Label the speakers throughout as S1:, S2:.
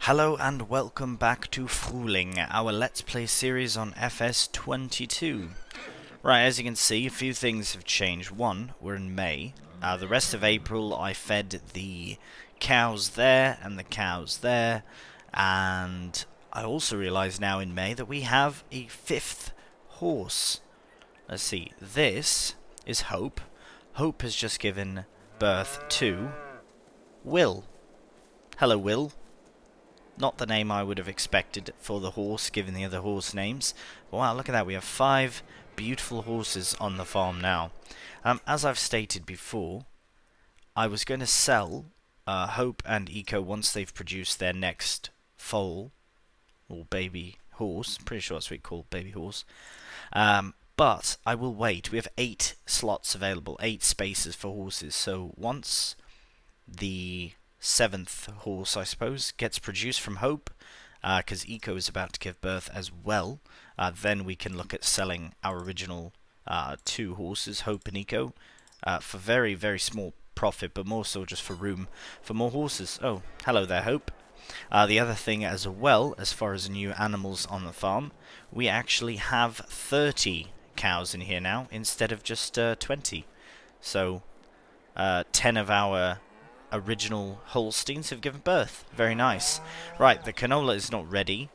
S1: Hello and welcome back to Frühling, our Let's Play series on FS22. Right, as you can see, a few things have changed. One, we're in May. The rest of April I fed the cows there and the cows there. And I also realise now in May that we have a fifth horse. Let's see, this is Hope. Hope has just given birth to Will. Hello, Will. Not the name I would have expected for the horse, given the other horse names. But wow, look at that. We have 5 beautiful horses on the farm now. As I've stated before, I was going to sell Hope and Eco once they've produced their next foal, or baby horse. Pretty sure that's what we call baby horse. But I will wait. We have 8 slots available, 8 spaces for horses. So once the 7th horse, I suppose, gets produced from Hope, because Eco is about to give birth as well, then we can look at selling our original 2 horses, Hope and Eco, for very, very small profit, but more so just for room for more horses. Oh, hello there, Hope. The other thing as well, as far as new animals on the farm, we actually have 30 cows in here now, instead of just 20. So, 10 of our original Holsteins have given birth. Very nice. Right, the canola is not ready.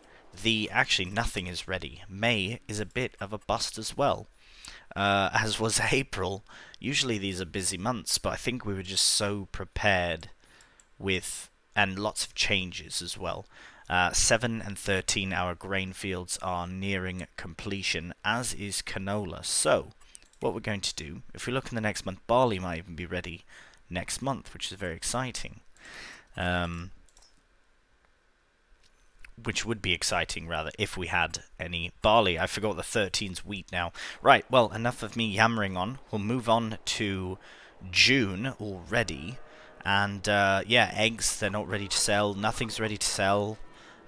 S1: Actually, nothing is ready. May is a bit of a bust as well, as was April. Usually these are busy months, but I think we were just so prepared with, and lots of changes as well. 7 and 13, our grain fields are nearing completion, as is canola. So, what we're going to do, if we look in the next month, barley might even be ready next month, which is very exciting. Which would be exciting, rather, if we had any barley. I forgot the 13's wheat now. Right, well, enough of me yammering on. We'll move on to June already. And, yeah, eggs, they're not ready to sell. Nothing's ready to sell.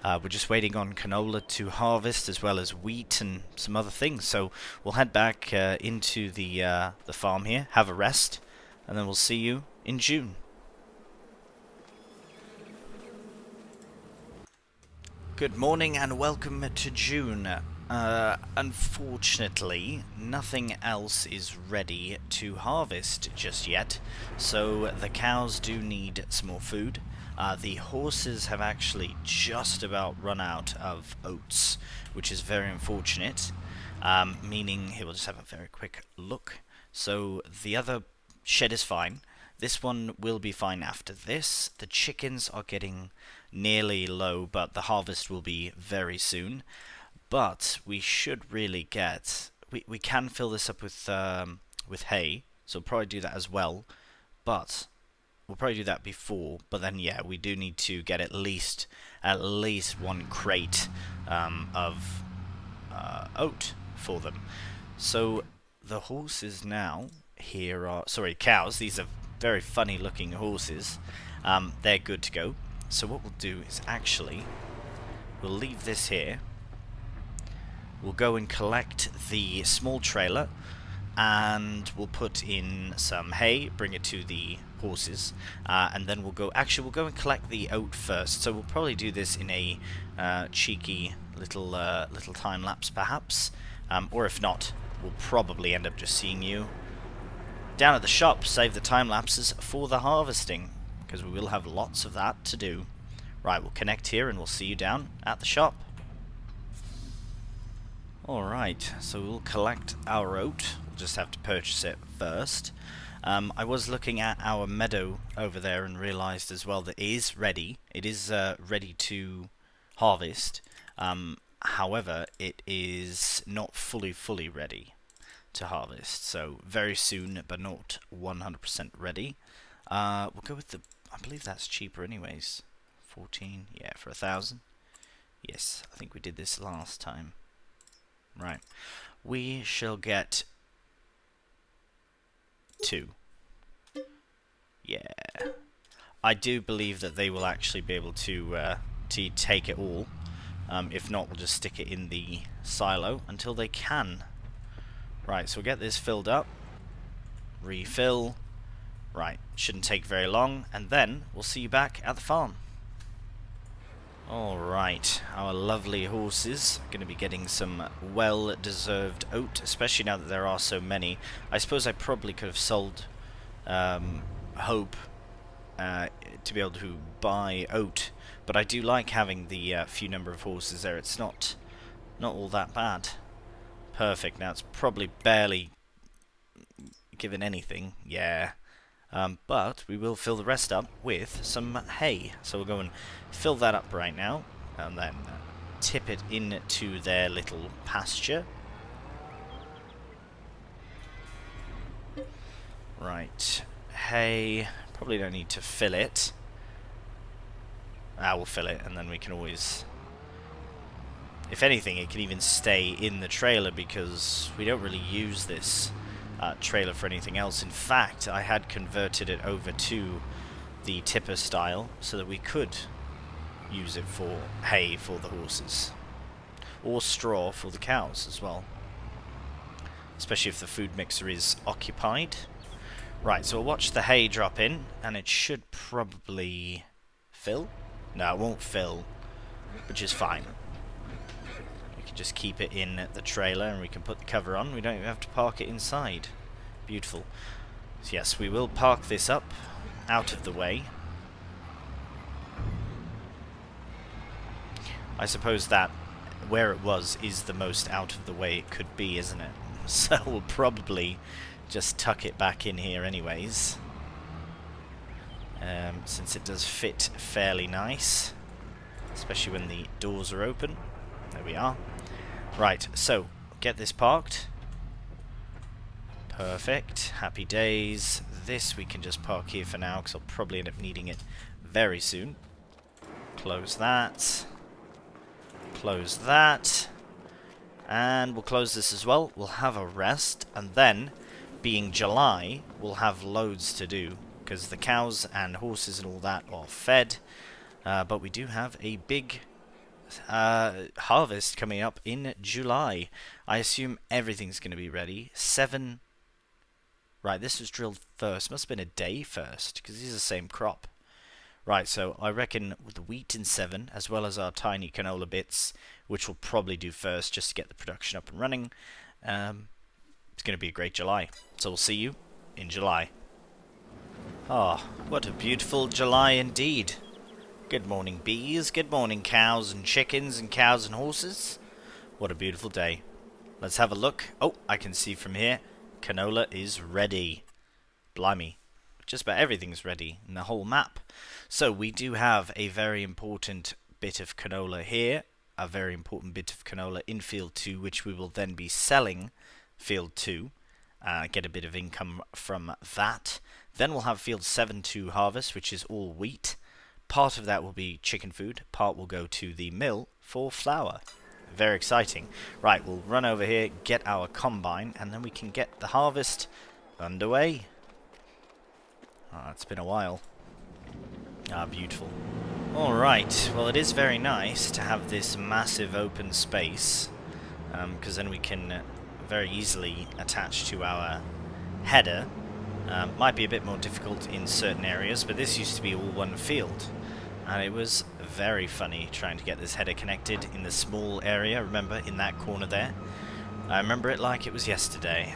S1: We're just waiting on canola to harvest, as well as wheat and some other things. So we'll head back into the farm here, have a rest, and then we'll see you in June. Good morning and welcome to June. Unfortunately, nothing else is ready to harvest just yet, so the cows do need some more food. The horses have actually just about run out of oats, which is very unfortunate, meaning here we'll just have a very quick look. So the other shed is fine. This one will be fine after this. The chickens are getting nearly low, but the harvest will be very soon. But we should really get... We can fill this up with hay, so we'll probably do that as well. But we'll probably do that before. But then, yeah, we do need to get at least 1 crate of oat for them. So the horses now here are... Sorry, cows. These are very funny looking horses. They're good to go. So what we'll do is actually, we'll leave this here. We'll go and collect the small trailer, and we'll put in some hay, bring it to the horses, and then we'll go and collect the oat first. So we'll probably do this in a cheeky little time lapse perhaps, or if not, we'll probably end up just seeing you down at the shop. Save the time lapses for the harvesting, because we will have lots of that to do. Right, we'll connect here and we'll see you down at the shop. Alright, so we'll collect our oat. We'll just have to purchase it first. I was looking at our meadow over there and realised as well that it is ready. It is ready to harvest. However, it is not fully ready to harvest. So very soon, but not 100% ready. We'll go with the... I believe that's cheaper anyways. 14, yeah, for 1,000. Yes, I think we did this last time. Right. We shall get 2. Yeah. I do believe that they will actually be able to take it all. If not, we'll just stick it in the silo until they can. Right, so we'll get this filled up. Refill. Right, shouldn't take very long, and then we'll see you back at the farm. Alright, our lovely horses are going to be getting some well-deserved oat, especially now that there are so many. I suppose I probably could have sold Hope to be able to buy oat, but I do like having the few number of horses there. It's not all that bad. Perfect. Now it's probably barely given anything. Yeah. But we will fill the rest up with some hay. So we'll go and fill that up right now, and then tip it into their little pasture. Right, hay. Probably don't need to fill it. We'll fill it, and then we can always... If anything, it can even stay in the trailer, because we don't really use this trailer for anything else. In fact, I had converted it over to the tipper style so that we could use it for hay for the horses, or straw for the cows as well, especially if the food mixer is occupied. Right, so we'll watch the hay drop in, and it should probably fill. No, it won't fill, which is fine. Just keep it in the trailer, and we can put the cover on. We don't even have to park it inside. Beautiful. So yes, we will park this up out of the way. I suppose that where it was is the most out of the way it could be, isn't it? So we'll probably just tuck it back in here anyways, since it does fit fairly nice, especially when the doors are open. There we are. Right, so get this parked. Perfect. Happy days. This we can just park here for now, because I'll probably end up needing it very soon. Close that. Close that. And we'll close this as well. We'll have a rest, and then, being July, we'll have loads to do, because the cows and horses and all that are fed. But we do have a big harvest coming up in July. I assume everything's going to be ready. 7... Right, this was drilled first. Must have been a day first, because these are the same crop. Right, so I reckon with the wheat in 7, as well as our tiny canola bits, which we'll probably do first just to get the production up and running, it's going to be a great July. So we'll see you in July. Ah, what a beautiful July indeed. Good morning, bees. Good morning, cows and chickens and cows and horses. What a beautiful day. Let's have a look. Oh, I can see from here. Canola is ready. Blimey. Just about everything's ready in the whole map. So we do have a very important bit of canola here. A very important bit of canola in Field 2, which we will then be selling Field 2. Get a bit of income from that. Then we'll have Field 7 to harvest, which is all wheat. Part of that will be chicken food, part will go to the mill for flour. Very exciting. Right, we'll run over here, get our combine, and then we can get the harvest underway. It's been a while. Beautiful. Alright, well it is very nice to have this massive open space, because then we can very easily attach to our header. Might be a bit more difficult in certain areas, but this used to be all one field. And it was very funny trying to get this header connected in the small area, remember, in that corner there. I remember it like it was yesterday.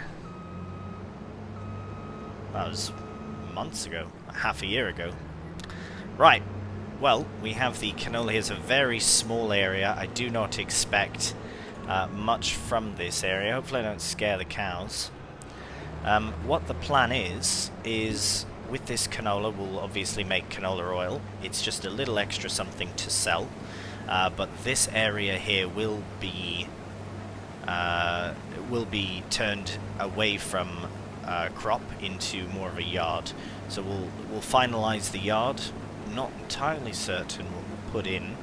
S1: That was months ago, half a year ago. Right, well, we have the canola. Here's a very small area. I do not expect much from this area. Hopefully I don't scare the cows. What the plan is with this canola, we'll obviously make canola oil. It's just a little extra something to sell. But this area here will be turned away from crop into more of a yard. So we'll finalize the yard. Not entirely certain what we'll put in,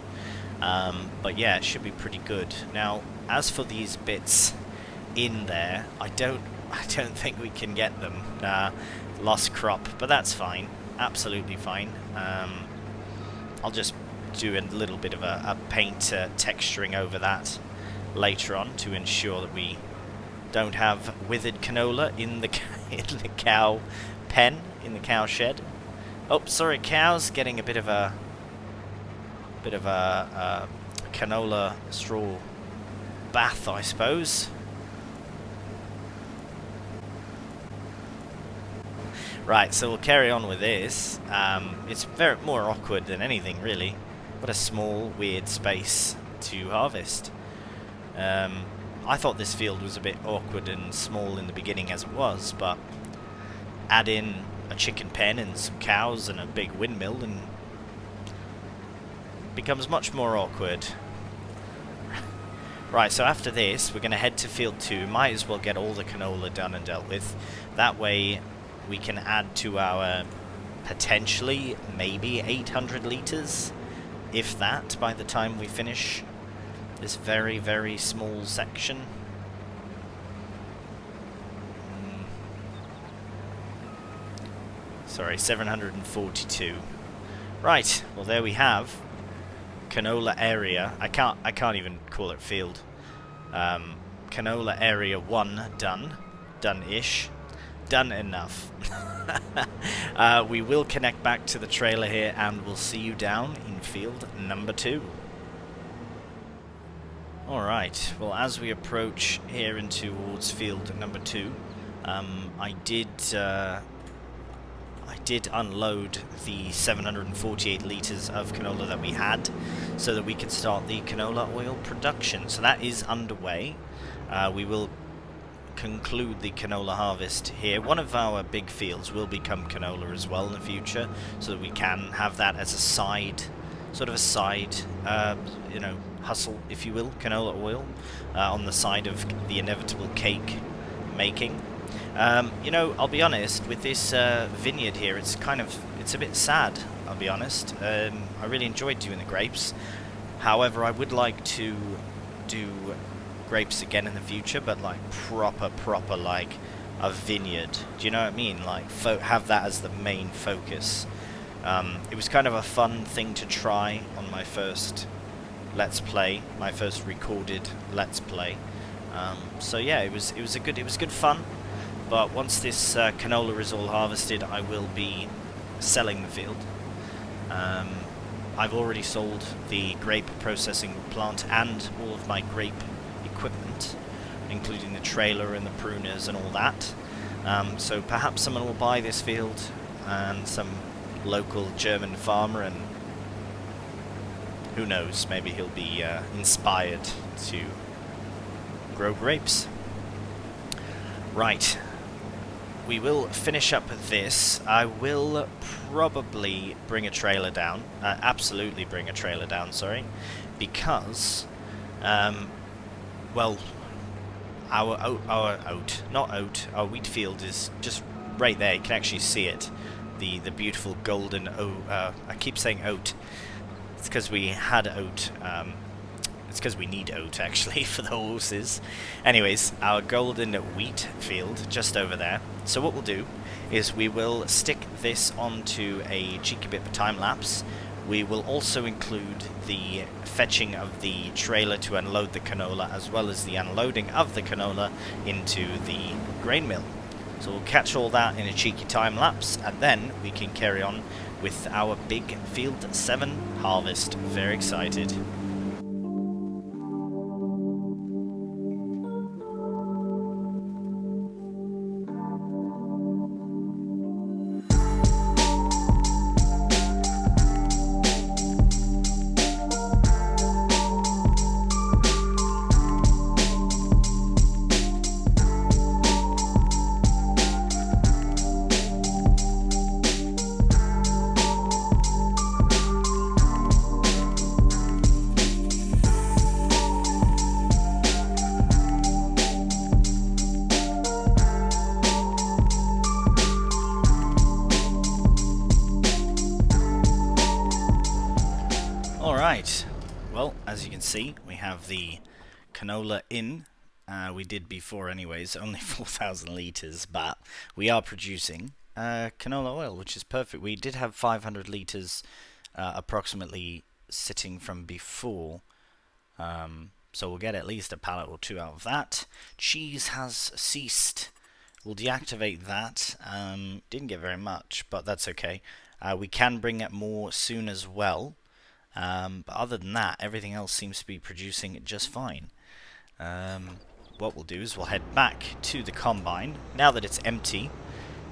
S1: but yeah, it should be pretty good. Now, as for these bits in there, I don't think we can get them. Lost crop, but that's fine. Absolutely fine. I'll just do a little bit of a paint texturing over that later on to ensure that we don't have withered canola in the cow pen, in the cow shed. Oh, sorry, cows, getting a bit of a Bit of a canola straw bath, I suppose. Right, so we'll carry on with this. It's very more awkward than anything, really. What a small, weird space to harvest. I thought this field was a bit awkward and small in the beginning as it was, but add in a chicken pen and some cows and a big windmill and it becomes much more awkward. Right, so after this, we're going to head to field 2. Might as well get all the canola done and dealt with. That way, we can add to our, potentially, maybe 800 litres, if that, by the time we finish this very, very small section. Sorry, 742. Right, well there we have canola area. I can't even call it field. Canola area 1 done. Done-ish. Done enough. We will connect back to the trailer here and we'll see you down in field number 2. Alright, well as we approach here and towards field number 2, I did unload the 748 litres of canola that we had so that we could start the canola oil production. So that is underway. We will conclude the canola harvest here. One of our big fields will become canola as well in the future, so that we can have that as a side, sort of a side, you know, hustle, if you will, canola oil, on the side of the inevitable cake making. You know, I'll be honest, with this vineyard here, it's a bit sad, I'll be honest. I really enjoyed doing the grapes. However, I would like to do grapes again in the future, but like proper like a vineyard. Do you know what I mean? Like have that as the main focus. It was kind of a fun thing to try on my first Let's Play, my first recorded Let's Play. So yeah, it was good fun. But once this canola is all harvested, I will be selling the field. I've already sold the grape processing plant and all of my grape equipment, including the trailer and the pruners and all that. So perhaps someone will buy this field, and some local German farmer, and who knows, maybe he'll be inspired to grow grapes. Right. We will finish up this. I will probably bring a trailer down. Absolutely bring a trailer down, sorry. Because, well, our wheat field is just right there. You can actually see it. The beautiful golden I keep saying oat. It's because we had oat. It's because we need oat, actually, for the horses. Anyways, our golden wheat field, just over there. So what we'll do is we will stick this onto a cheeky bit of time-lapse. We will also include the fetching of the trailer to unload the canola, as well as the unloading of the canola into the grain mill. So we'll catch all that in a cheeky time-lapse, and then we can carry on with our big Field 7 harvest. Very excited. Alright, well, as you can see, we have the canola in. We did before anyways, only 4,000 litres, but we are producing canola oil, which is perfect. We did have 500 litres approximately sitting from before, so we'll get at least a pallet or two out of that. Cheese has ceased. We'll deactivate that. Didn't get very much, but that's okay. We can bring it more soon as well. But other than that, everything else seems to be producing just fine. What we'll do is we'll head back to the combine. Now that it's empty,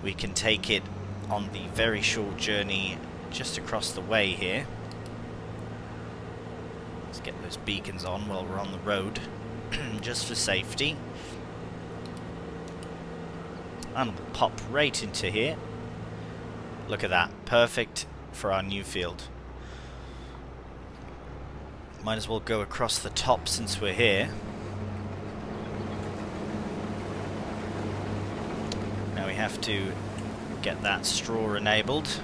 S1: we can take it on the very short journey just across the way here. Let's get those beacons on while we're on the road, just for safety. And we'll pop right into here. Look at that, perfect for our new field. Might as well go across the top since we're here. Now we have to get that straw enabled.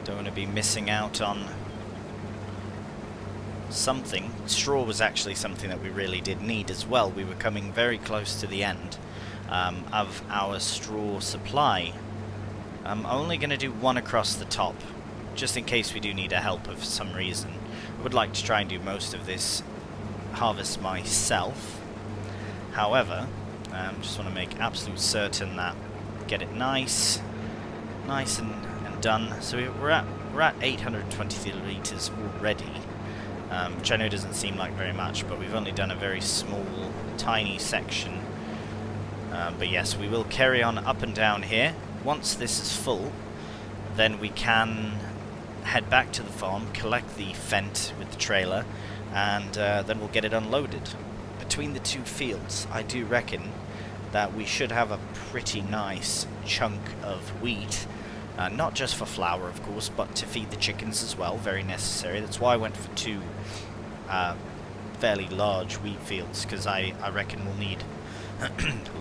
S1: Don't want to be missing out on something. Straw was actually something that we really did need as well. We were coming very close to the end of our straw supply. I'm only going to do one across the top, just in case we do need a helper for some reason. I would like to try and do most of this harvest myself. However, just want to make absolute certain that get it nice and done. So we're at 820 litres already, which I know doesn't seem like very much, but we've only done a very small, tiny section. But yes, we will carry on up and down here. Once this is full, then we can head back to the farm, collect the Fendt with the trailer, and then we'll get it unloaded. Between the two fields, I do reckon that we should have a pretty nice chunk of wheat, not just for flour, of course, but to feed the chickens as well, very necessary. That's why I went for two fairly large wheat fields, because I reckon we'll need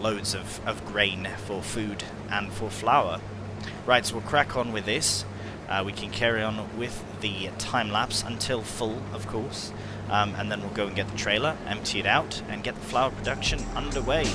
S1: loads of grain for food and for flour. Right, so we'll crack on with this. We can carry on with the time-lapse until full, of course, and then we'll go and get the trailer, empty it out, and get the flour production underway.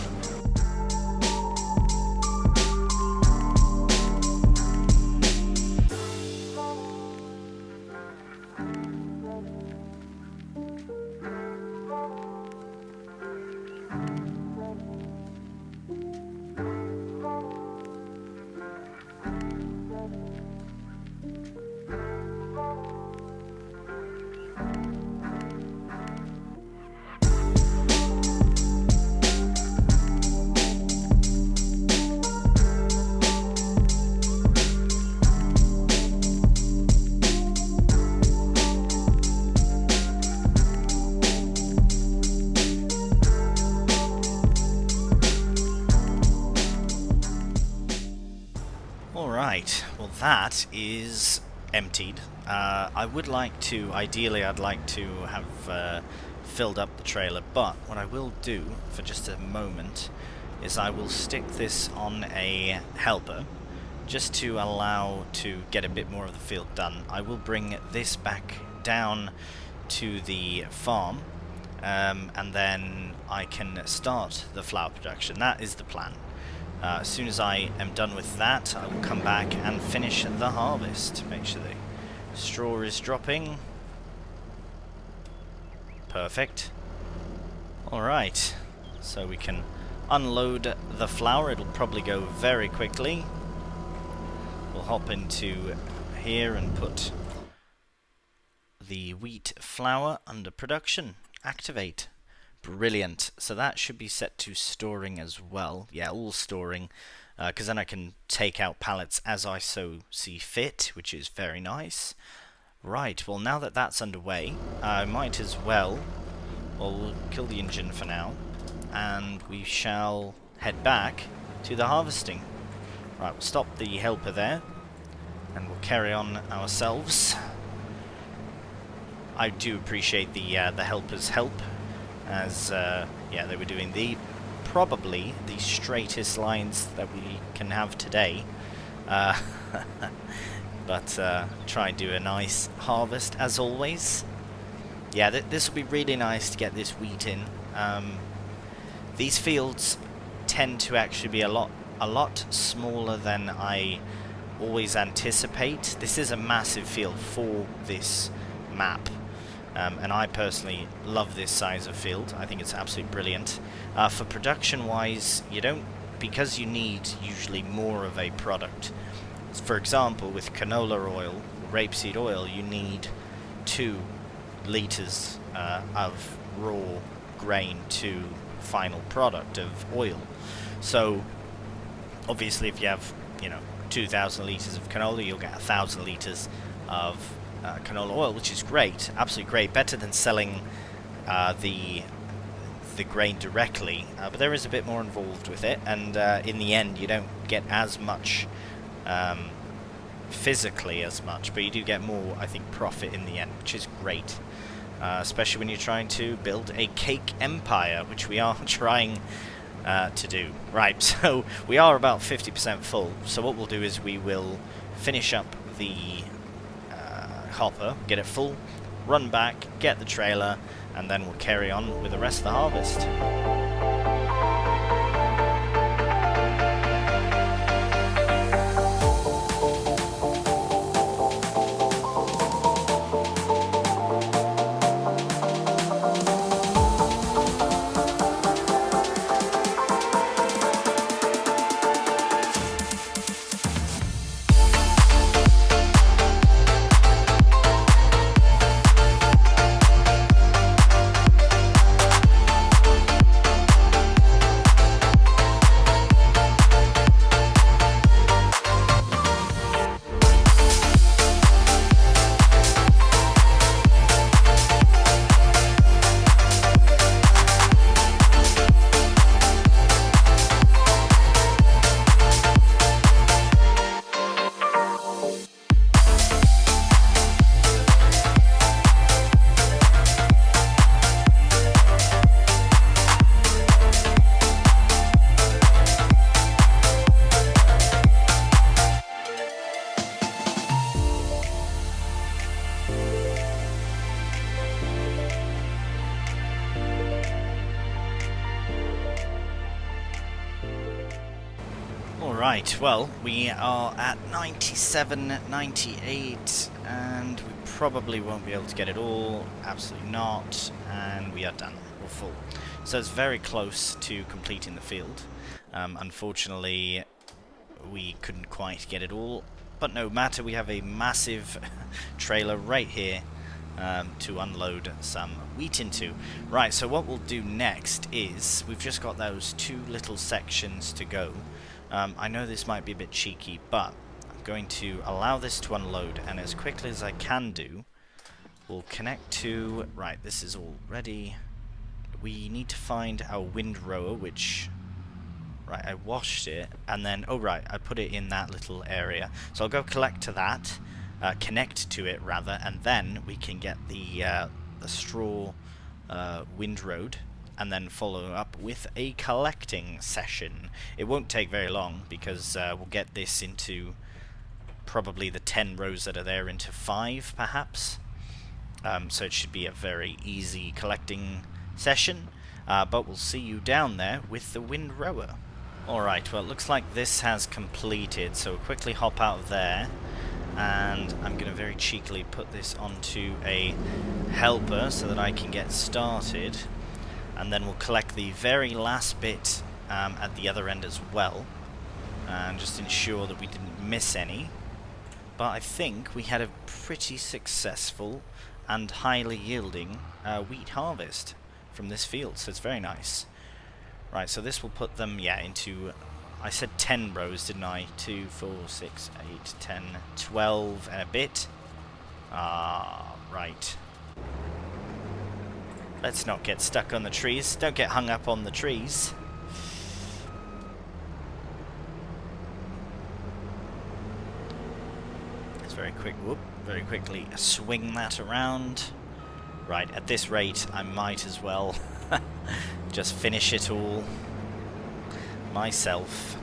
S1: Alright, well that is emptied. I would like to, ideally I'd like to have filled up the trailer, but what I will do for just a moment is I will stick this on a helper just to allow to get a bit more of the field done. I will bring this back down to the farm and then I can start the flour production. That is the plan. As soon as I am done with that, I will come back and finish the harvest. Make sure the straw is dropping. Perfect. Alright, so we can unload the flour. It'll probably go very quickly. We'll hop into here and put the wheat flour under production. Activate. Brilliant. So that should be set to storing as well. Yeah, all storing, because then I can take out pallets as I so see fit, which is very nice. Right, well now that that's underway, I might as well, we'll kill the engine for now, and we shall head back to the harvesting. Right, we'll stop the helper there, and we'll carry on ourselves. I do appreciate the helper's help, as yeah, they were doing probably the straightest lines that we can have today. But try and do a nice harvest as always. Yeah, this will be really nice to get this wheat in. These fields tend to actually be a lot smaller than I always anticipate. This is a massive field for this map. And I personally love this size of field. I think it's absolutely brilliant. For production wise, because you need usually more of a product. For example, with canola oil, rapeseed oil, you need 2 litres of raw grain to final product of oil. So obviously if you have, 2,000 litres of canola, you'll get 1,000 litres of canola oil, which is great, absolutely great, better than selling the grain directly, but there is a bit more involved with it, and in the end you don't get as much physically as much, but you do get more, I think, profit in the end, which is great, especially when you're trying to build a cake empire, which we are trying to do. Right, so we are about 50% full, so what we'll do is we will finish up the hopper, get it full, run back, get the trailer, and then we'll carry on with the rest of the harvest. Alright, well, we are at 97, 98, and we probably won't be able to get it all, absolutely not, and we are done, we're full. So it's very close to completing the field. Unfortunately, we couldn't quite get it all, but no matter, we have a massive trailer right here to unload some wheat into. Right, so what we'll do next is, we've just got those 2 little sections to go. I know this might be a bit cheeky, but I'm going to allow this to unload, and as quickly as I can do, we'll connect to... Right, this is all ready. We need to find our windrower, which... Right, I washed it, and then... Oh, right, I put it in that little area. So I'll go collect to that, connect to it, rather, and then we can get the straw windroad, and then follow up with a collecting session. It won't take very long, because we'll get this into probably the 10 rows that are there into 5, perhaps. So it should be a very easy collecting session, but we'll see you down there with the windrower. Alright, well, it looks like this has completed, so we'll quickly hop out of there, and I'm going to very cheekily put this onto a helper so that I can get started. And then we'll collect the very last bit at the other end as well, and just ensure that we didn't miss any. But I think we had a pretty successful and highly yielding wheat harvest from this field, so it's very nice. Right, so this will put them, into, I said 10 rows, didn't I? 2, 4, 6, 8, 10, 12 and a bit. Right. Let's not get stuck on the trees. Don't get hung up on the trees. Let's very quickly swing that around. Right, at this rate, I might as well just finish it all myself.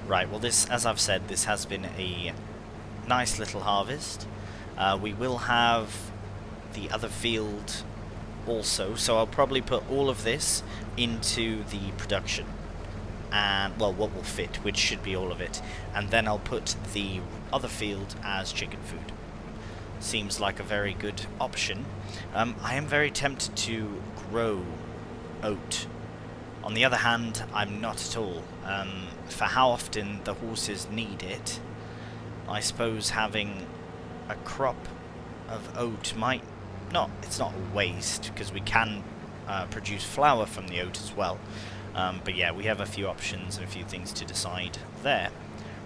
S1: Right, well this, as I've said, this has been a nice little harvest. We will have the other field also, so I'll probably put all of this into the production, and well, what will fit, which should be all of it, and then I'll put the other field as chicken food. Seems like a very good option. I am very tempted to grow oat. On the other hand, I'm not at all. For how often the horses need it, I suppose having a crop of oat might not, it's not a waste, because we can produce flour from the oat as well. But yeah, we have a few options and a few things to decide there.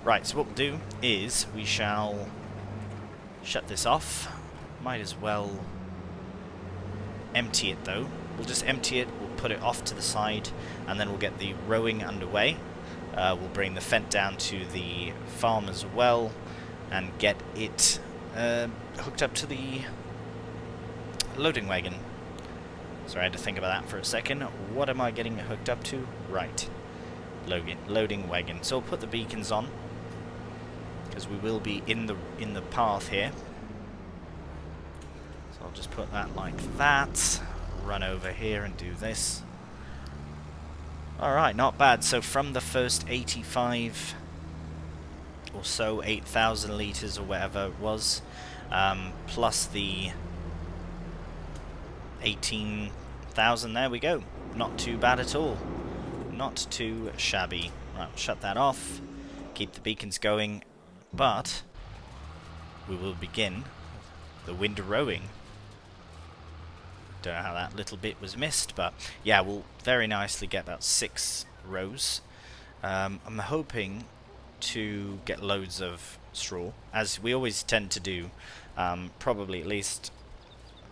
S1: Right, so what we'll do is we shall shut this off. Might as well empty it though. We'll just empty it, we'll put it off to the side, and then we'll get the rowing underway. We'll bring the fent down to the farm as well, and get it hooked up to the loading wagon. Sorry, I had to think about that for a second. What am I getting it hooked up to? Right. Loading wagon. So we'll put the beacons on, because we will be in the path here. So I'll just put that like that. Run over here and do this. Alright, not bad. So from the first 85 or so, 8,000 litres or whatever it was, plus the 18,000, there we go. Not too bad at all. Not too shabby. Right, shut that off. Keep the beacons going. But we will begin the winter rowing. Don't know how that little bit was missed, but yeah, we'll very nicely get about 6 rows. I'm hoping to get loads of straw, as we always tend to do. Probably at least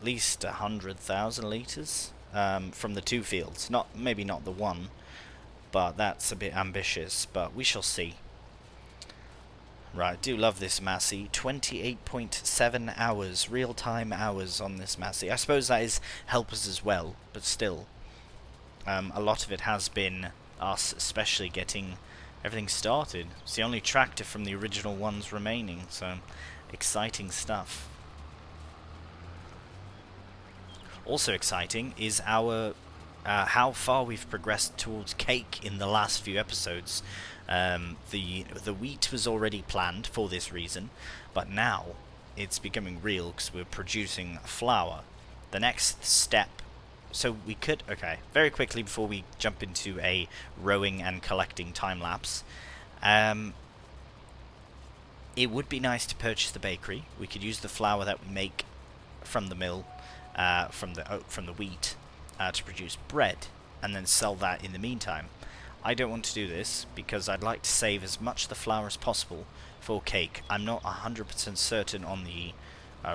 S1: 100,000 litres from the 2 fields. Maybe not the one, but that's a bit ambitious, but we shall see. Right, I do love this Massey. 28.7 hours, real-time hours on this Massey. I suppose that is helpers as well, but still. A lot of it has been us, especially getting everything started. It's the only tractor from the original ones remaining, so exciting stuff. Also exciting is our how far we've progressed towards cake in the last few episodes. The wheat was already planned for this reason, but now it's becoming real because we're producing flour. The next step, so we could, okay, very quickly before we jump into a rowing and collecting time lapse, it would be nice to purchase the bakery. We could use the flour that we make from the mill, from the wheat, to produce bread, and then sell that in the meantime. I don't want to do this because I'd like to save as much of the flour as possible for cake. I'm not 100% certain on the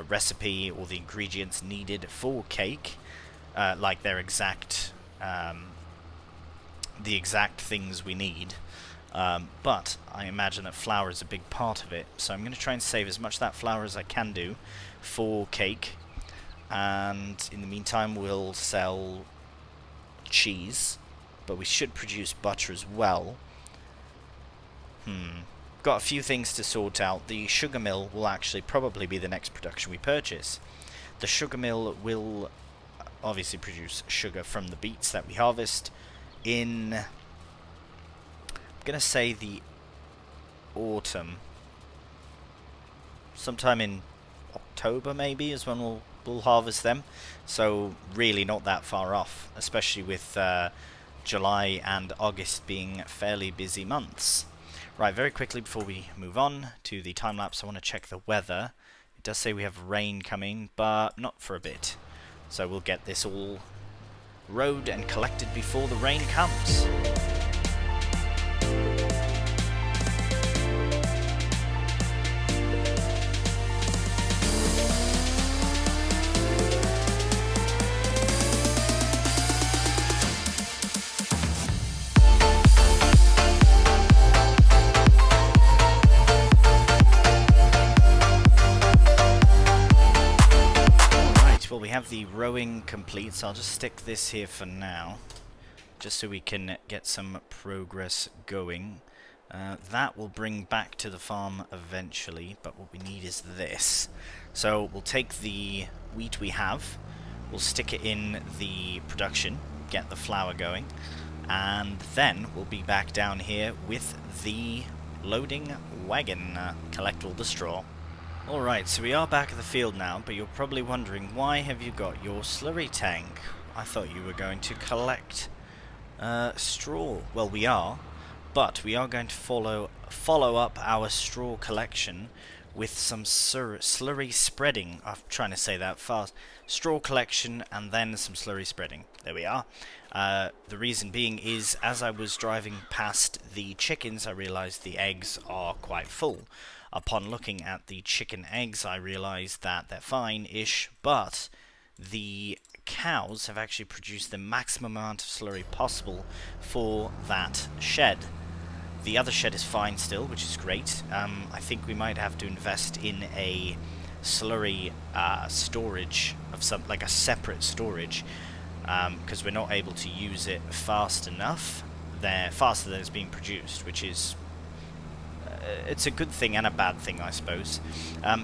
S1: recipe or the ingredients needed for cake, like their exact, the exact things we need. But I imagine that flour is a big part of it, so I'm going to try and save as much of that flour as I can do for cake. And in the meantime, we'll sell cheese, but we should produce butter as well. Got a few things to sort out. The sugar mill will actually probably be the next production we purchase. The sugar mill will obviously produce sugar from the beets that we harvest in, I'm going to say, the autumn. Sometime in October maybe is when we'll harvest them, so really not that far off, especially with July and August being fairly busy months. Right, very quickly before we move on to the time lapse, I want to check the weather. It does say we have rain coming, but not for a bit, so we'll get this all rowed and collected before the rain comes. We have the rowing complete, so I'll just stick this here for now, just so we can get some progress going. That will bring back to the farm eventually, but what we need is this. So we'll take the wheat we have, we'll stick it in the production, get the flour going, and then we'll be back down here with the loading wagon, collect all the straw. Alright, so we are back at the field now, but you're probably wondering, why have you got your slurry tank? I thought you were going to collect straw. Well, we are, but we are going to follow up our straw collection with some slurry spreading. I'm trying to say that fast. Straw collection and then some slurry spreading. There we are. The reason being is, as I was driving past the chickens, I realized the eggs are quite full. Upon looking at the chicken eggs, I realized that they're fine-ish, but the cows have actually produced the maximum amount of slurry possible for that shed. The other shed is fine still, which is great. I think we might have to invest in a slurry storage of some, like a separate storage, because we're not able to use it fast enough. Faster than it's being produced, which is it's a good thing and a bad thing, I suppose.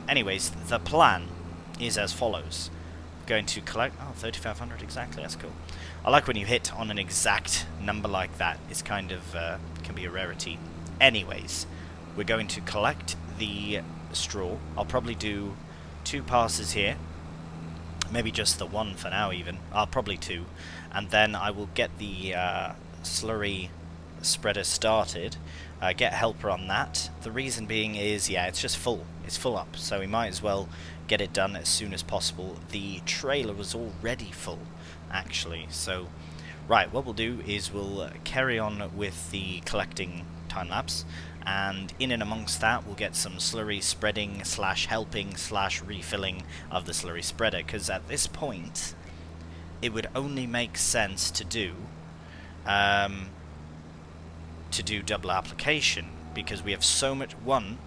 S1: Anyways, the plan is as follows. Going to collect 3,500 exactly. That's cool. I like when you hit on an exact number like that. It's kind of can be a rarity. Anyways, we're going to collect the straw. I'll probably do 2 passes here, maybe just the 1 for now. Even probably 2, and then I will get the slurry spreader started. Get helper on that. The reason being is, yeah, it's just full. It's full up, so we might as well get it done as soon as possible. The trailer was already full, actually. So, right, what we'll do is we'll carry on with the collecting time-lapse, and in and amongst that we'll get some slurry spreading / helping / refilling of the slurry spreader, because at this point it would only make sense to do double application, because we have so much.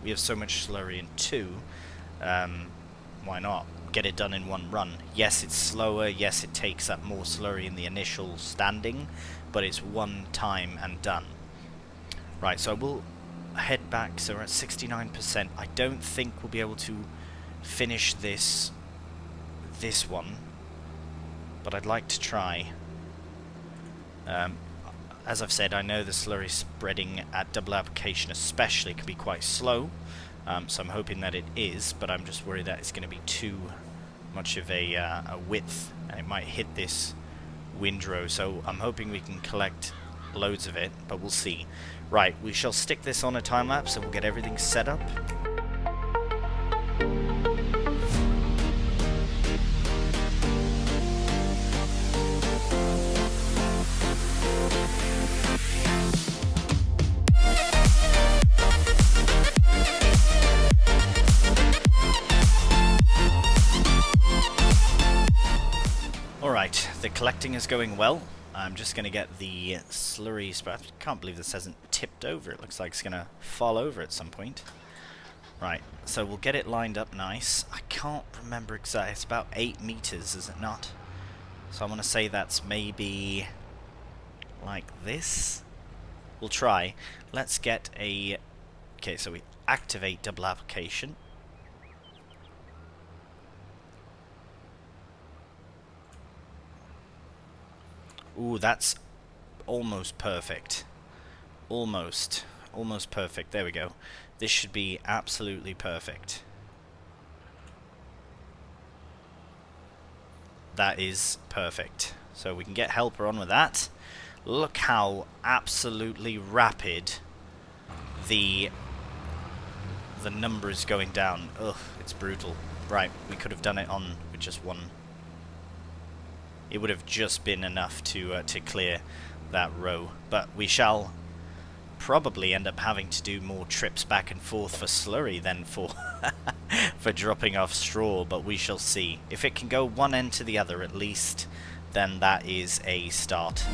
S1: We have so much slurry, and 2, why not get it done in 1 run? Yes, it's slower, yes, it takes up more slurry in the initial standing, but it's 1 time and done. Right, so I will head back. So we're at 69%. I don't think we'll be able to finish this one, but I'd like to try. As I've said, I know the slurry spreading at double application especially can be quite slow, so I'm hoping that it is, but I'm just worried that it's going to be too much of a width, and it might hit this windrow, so I'm hoping we can collect loads of it, but we'll see. Right, we shall stick this on a time-lapse and we'll get everything set up. Alright, the collecting is going well. I'm just going to get the slurry spread. I can't believe this hasn't tipped over. It looks like it's going to fall over at some point. Right, so we'll get it lined up nice. I can't remember exactly. It's about 8 meters, is it not? So I'm going to say that's maybe like this. We'll try. Let's get a... Okay, so we activate double application. Ooh, that's almost perfect. Almost perfect. There we go. This should be absolutely perfect. That is perfect. So we can get helper on with that. Look how absolutely rapid the number is going down. Ugh, it's brutal. Right, we could have done it on with just 1. It would have just been enough to clear that row, but we shall probably end up having to do more trips back and forth for slurry than for for dropping off straw, but we shall see. If it can go one end to the other at least, then that is a start.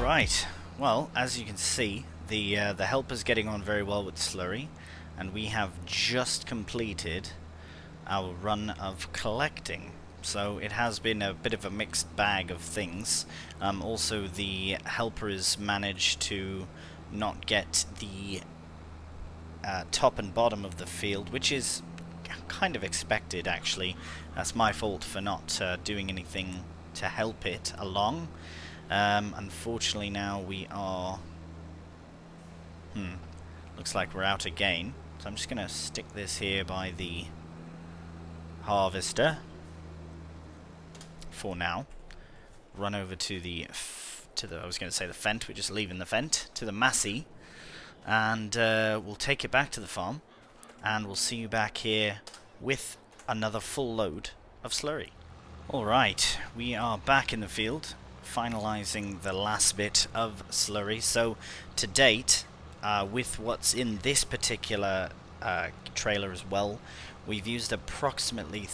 S1: Right, well, as you can see, the helper's getting on very well with slurry, and we have just completed our run of collecting. So it has been a bit of a mixed bag of things. Also, the helper has managed to not get the top and bottom of the field, which is kind of expected, actually. That's my fault for not doing anything to help it along. Unfortunately, now we are... looks like we're out again. So I'm just going to stick this here by the harvester for now. Run over to the I was going to say the Fent, we're just leaving the Fent, to the Massey, and we'll take it back to the farm, and we'll see you back here with another full load of slurry. Alright, we are back in the field, finalizing the last bit of slurry. So, to date, with what's in this particular trailer as well, we've used approximately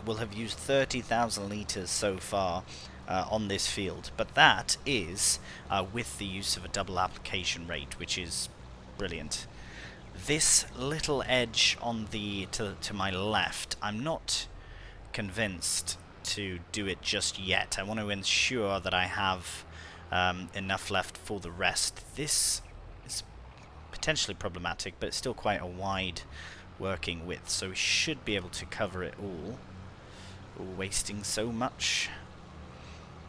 S1: we'll have used 30,000 litres so far on this field, but that is with the use of a double application rate, which is brilliant. This little edge on the to my left, I'm not convinced to do it just yet. I want to ensure that I have enough left for the rest. This is potentially problematic, but it's still quite a wide working width, so we should be able to cover it all. Wasting so much.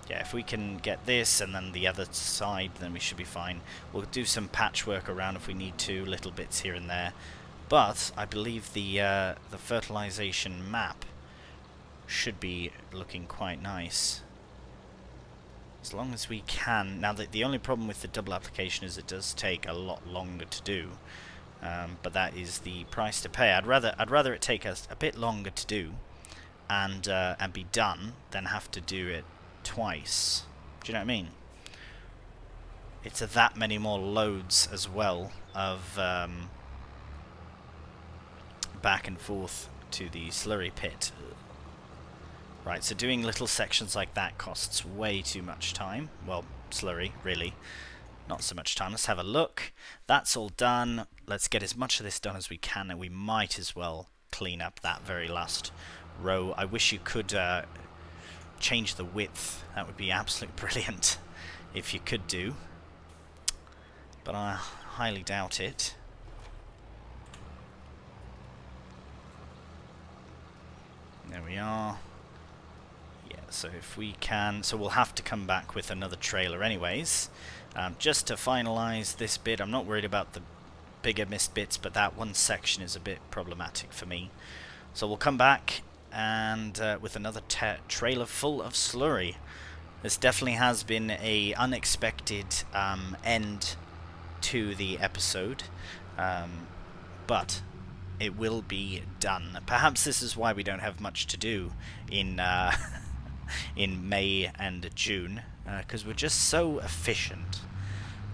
S1: Yeah, if we can get this and then the other side, then we should be fine. We'll do some patchwork around if we need to, little bits here and there. But I believe the fertilization map should be looking quite nice. As long as we can. Now, the only problem with the double application is it does take a lot longer to do. But that is the price to pay. I'd rather it take us a bit longer to do and be done than have to do it twice. Do you know what I mean? It's that many more loads as well of back and forth to the slurry pit. Right, so doing little sections like that costs way too much time. Well, slurry, really. Not so much time. Let's have a look. That's all done. Let's get as much of this done as we can, and we might as well clean up that very last row. I wish you could change the width. That would be absolutely brilliant if you could do, but I highly doubt it. There we are. Yeah, so if we can, so we'll have to come back with another trailer anyways, just to finalize this bit. I'm not worried about the bigger missed bits, but that one section is a bit problematic for me. So we'll come back and with another trailer full of slurry. This definitely has been a unexpected end to the episode, but it will be done. Perhaps this is why we don't have much to do in in May and June, because we're just so efficient.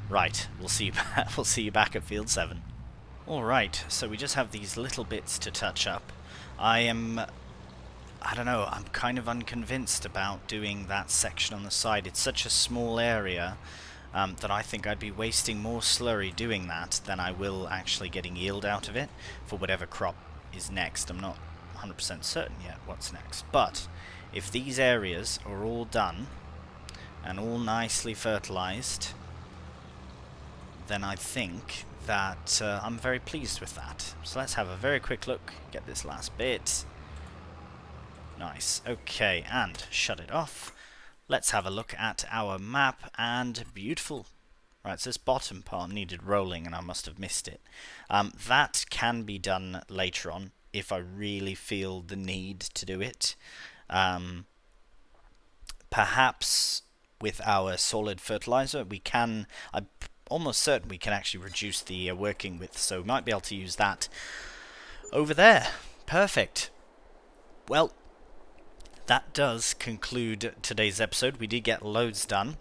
S1: Right, we'll see you we'll see you back at Field 7. All right, so we just have these little bits to touch up. I don't know, I'm kind of unconvinced about doing that section on the side. It's such a small area that I think I'd be wasting more slurry doing that than I will actually getting yield out of it for whatever crop is next. I'm not 100% certain yet what's next. But if these areas are all done and all nicely fertilized, then I think that I'm very pleased with that. So let's have a very quick look, get this last bit. Nice. Okay, and shut it off. Let's have a look at our map, and beautiful. Right, so this bottom part needed rolling, and I must have missed it. That can be done later on, if I really feel the need to do it. Perhaps with our solid fertilizer, we can... I'm almost certain we can actually reduce the working width, so we might be able to use that over there. Perfect. Well, that does conclude today's episode. We did get loads done.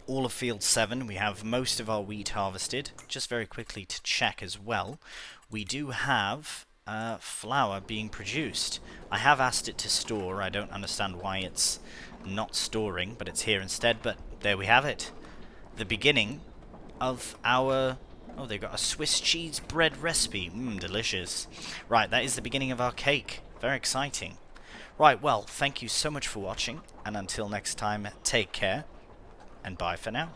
S1: All of Field 7, we have most of our wheat harvested. Just very quickly to check as well, we do have flour being produced. I have asked it to store. I don't understand why it's not storing, but it's here instead. But there we have it. The beginning of our... Oh, they've got a Swiss cheese bread recipe. Delicious. Right, that is the beginning of our cake. Very exciting. Right, well, thank you so much for watching, and until next time, take care, and bye for now.